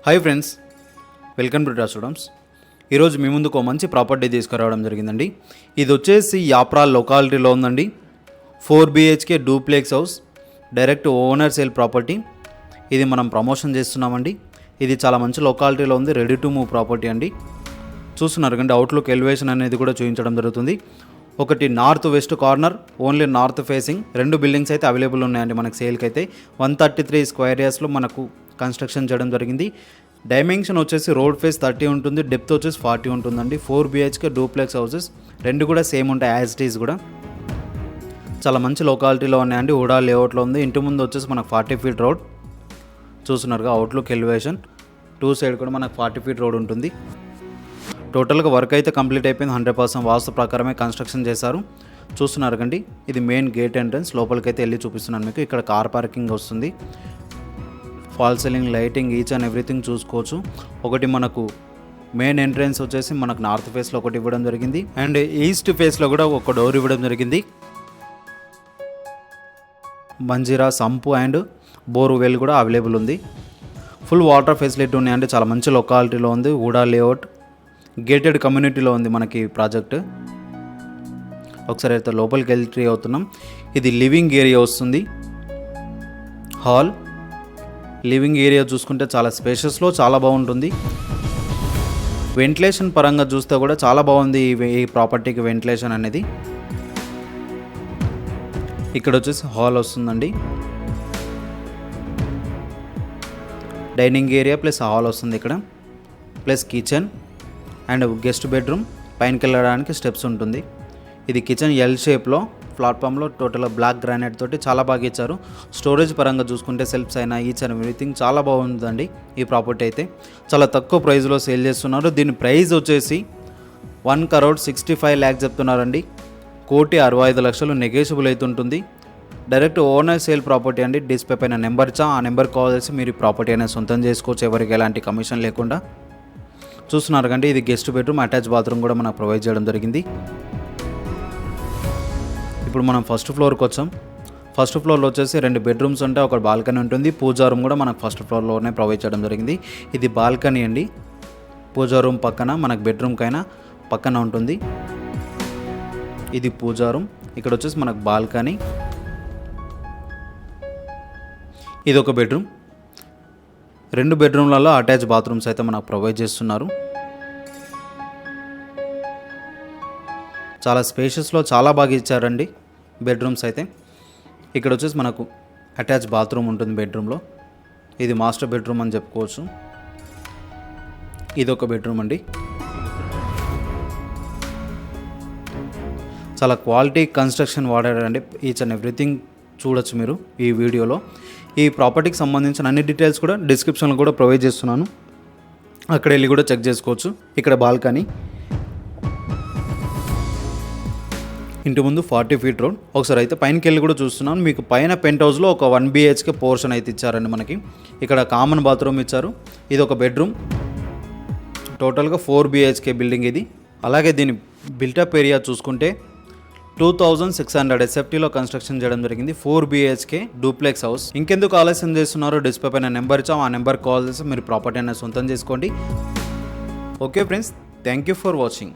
Hi friends, welcome to డా students. ఈరోజు మీ ముందుకు ఒక మంచి ప్రాపర్టీ తీసుకురావడం జరిగిందండి. ఇది వచ్చేసి యాప్రా లొకాలిటీలో ఉందండి. 4 BHK duplex house, direct owner sale property. ఇది మనం ప్రమోషన్ చేస్తున్నామండి. ఇది చాలా మంచి లొకాలిటీలో ఉంది, రెడీ టు మూవ్ ప్రాపర్టీ అండి. చూస్తున్నారు కండి, అవుట్లుక్ ఎలివేషన్ అనేది కూడా చూపించడం జరుగుతుంది. ఒకటి north west corner, only north facing 2 buildings అయితే అవైలబుల్ ఉన్నాయండి మనకు సేల్కి అయితే. 133 స్క్వేర్ యార్డ్స్లో మనకు కన్స్ట్రక్షన్ చేయడం జరిగింది. డైమెన్షన్ వచ్చేసి రోడ్ ఫేస్ 30 ఉంటుంది, డెప్త్ వచ్చేసి 40 ఉంటుందండి. 4 BHK డూప్లెక్స్ హౌసెస్, 2 కూడా సేమ్ ఉంటాయి యాజ్ ఇట్ ఈజ్ కూడా. చాలా మంచి లొకాలిటీలో ఉన్నాయండి. హుడా లేఅవుట్లో ఉంది. ఇంటి ముందు వచ్చేసి మనకు 40 feet రోడ్ చూస్తున్నారుగా. అవుట్లుక్ ఎలివేషన్ 2 సైడ్ కూడా మనకు 40 feet రోడ్ ఉంటుంది. టోటల్గా వర్క్ అయితే కంప్లీట్ అయిపోయింది. 100% వాస్తు ప్రకారమే కన్స్ట్రక్షన్ చేశారు. చూస్తున్నారు కండి, ఇది మెయిన్ గేట్ ఎంట్రన్స్. లోపలికి అయితే వెళ్ళి చూపిస్తున్నాను మీకు. ఇక్కడ కార్ పార్కింగ్ వస్తుంది. Fall ceiling, lighting, each and everything చూసుకోవచ్చు. ఒకటి మనకు మెయిన్ ఎంట్రన్స్ వచ్చేసి మనకు నార్త్ ఫేస్లో ఒకటి ఇవ్వడం జరిగింది, అండ్ ఈస్ట్ ఫేస్లో కూడా ఒక డోర్ ఇవ్వడం జరిగింది. Manjeera sump and bore well కూడా అవైలబుల్ ఉంది. ఫుల్ వాటర్ ఫెసిలిటీ ఉన్నాయండి. చాలా మంచి లొకాలిటీలో ఉంది. హుడా లేఅవుట్, గేటెడ్ కమ్యూనిటీలో ఉంది మనకి ప్రాజెక్ట్. ఒకసారి అయితే లోపలికి ఎంట్రీ అవుతున్నాం. ఇది లివింగ్ ఏరియా వస్తుంది. హాల్, లివింగ్ ఏరియా చూసుకుంటే చాలా స్పేషియస్లో చాలా బాగుంటుంది. వెంటిలేషన్ పరంగా చూస్తే కూడా చాలా బాగుంది ఈ ప్రాపర్టీకి వెంటిలేషన్ అనేది. ఇక్కడ వచ్చేసి హాల్ వస్తుందండి. డైనింగ్ ఏరియా ప్లస్ హాల్ వస్తుంది ఇక్కడ, plus kitchen and guest bedroom. పైనకి వెళ్ళడానికి స్టెప్స్ ఉంటుంది. ఇది కిచెన్ ఎల్ షేప్లో ప్లాట్ఫామ్లో టోటల్ బ్లాక్ గ్రానైట్ తోటి చాలా బాగా ఇచ్చారు. స్టోరేజ్ పరంగా చూసుకుంటే సెల్ఫ్స్ అయినా ఈచ్ అండ్ ఎవ్రీథింగ్ చాలా బాగుందండి. ఈ ప్రాపర్టీ అయితే చాలా తక్కువ ప్రైస్లో సేల్ చేస్తున్నారు. దీని ప్రైస్ వచ్చేసి 1,65 lakhs చెప్తున్నారండి. 1,65 నెగోషియబుల్ అయితే ఉంటుంది. డైరెక్ట్ ఓనర్ సేల్ ప్రాపర్టీ అండి. డిస్ప్లే పైన నెంబర్ ఇచ్చా, ఆ నెంబర్ కాల్ చేసి మీరు ఈ ప్రాపర్టీ అనేది సొంతం చేసుకోవచ్చు, ఎవరికి ఎలాంటి కమిషన్ లేకుండా. చూస్తున్నారు కండి, ఇది గెస్ట్ బెడ్రూమ్, అటాచ్ బాత్రూమ్ కూడా మనకు ప్రొవైడ్ చేయడం జరిగింది. ఇప్పుడు మనం ఫస్ట్ ఫ్లోర్కి వచ్చాం. ఫస్ట్ ఫ్లోర్లో వచ్చేసి 2 బెడ్రూమ్స్ ఉంటాయి, ఒక బాల్కనీ ఉంటుంది. పూజా రూమ్ కూడా మనకు ఫస్ట్ ఫ్లోర్లోనే ప్రొవైడ్ చేయడం జరిగింది. ఇది బాల్కనీ అండి. పూజా రూమ్ పక్కన మనకు బెడ్రూమ్కైనా పక్కన ఉంటుంది. ఇది పూజా రూమ్. ఇక్కడ వచ్చేసి మనకు బాల్కనీ. ఇది ఒక బెడ్రూమ్. 2 బెడ్రూమ్లలో అటాచ్ బాత్రూమ్స్ అయితే మనకు ప్రొవైడ్ చేస్తున్నారు. చాలా స్పేషియస్లో చాలా బాగా ఇచ్చారండి బెడ్రూమ్స్ అయితే. ఇక్కడ వచ్చేసి మనకు అటాచ్ బాత్రూమ్ ఉంటుంది బెడ్రూమ్లో. ఇది మాస్టర్ బెడ్రూమ్ అని చెప్పుకోవచ్చు. ఇది ఒక బెడ్రూమ్ అండి. చాలా క్వాలిటీ కన్స్ట్రక్షన్ వాడారండి. ఈచ్ అండ్ ఎవ్రీథింగ్ చూడొచ్చు మీరు ఈ వీడియోలో. ఈ ప్రాపర్టీకి సంబంధించిన అన్ని డీటెయిల్స్ కూడా డిస్క్రిప్షన్లో కూడా ప్రొవైడ్ చేస్తున్నాను, అక్కడ వెళ్ళి కూడా చెక్ చేసుకోవచ్చు. ఇక్కడ బాల్కనీ, ఇంటి ముందు 40 feet రోడ్. ఒకసారి అయితే పైనకి వెళ్ళి కూడా చూస్తున్నాను మీకు. పైన పెంట్ హౌస్లో ఒక 1 BHK పోర్షన్ అయితే ఇచ్చారండి మనకి. ఇక్కడ కామన్ బాత్రూమ్ ఇచ్చారు. ఇది ఒక బెడ్రూమ్. టోటల్గా 4 BHK బిల్డింగ్ ఇది. అలాగే దీని బిల్టప్ ఏరియా చూసుకుంటే 2,600 SFTలో కన్స్ట్రక్షన్ చేయడం జరిగింది. 4 BHK డూప్లెక్స్ హౌస్. ఇంకెందుకు ఆలస్యం చేస్తున్నారు, డిస్ప్లే పైన నెంబర్ ఇచ్చాం, ఆ నెంబర్ కాల్ చేసి మీరు ప్రాపర్టీ అనేది సొంతం చేసుకోండి. Okay friends, thank you for watching.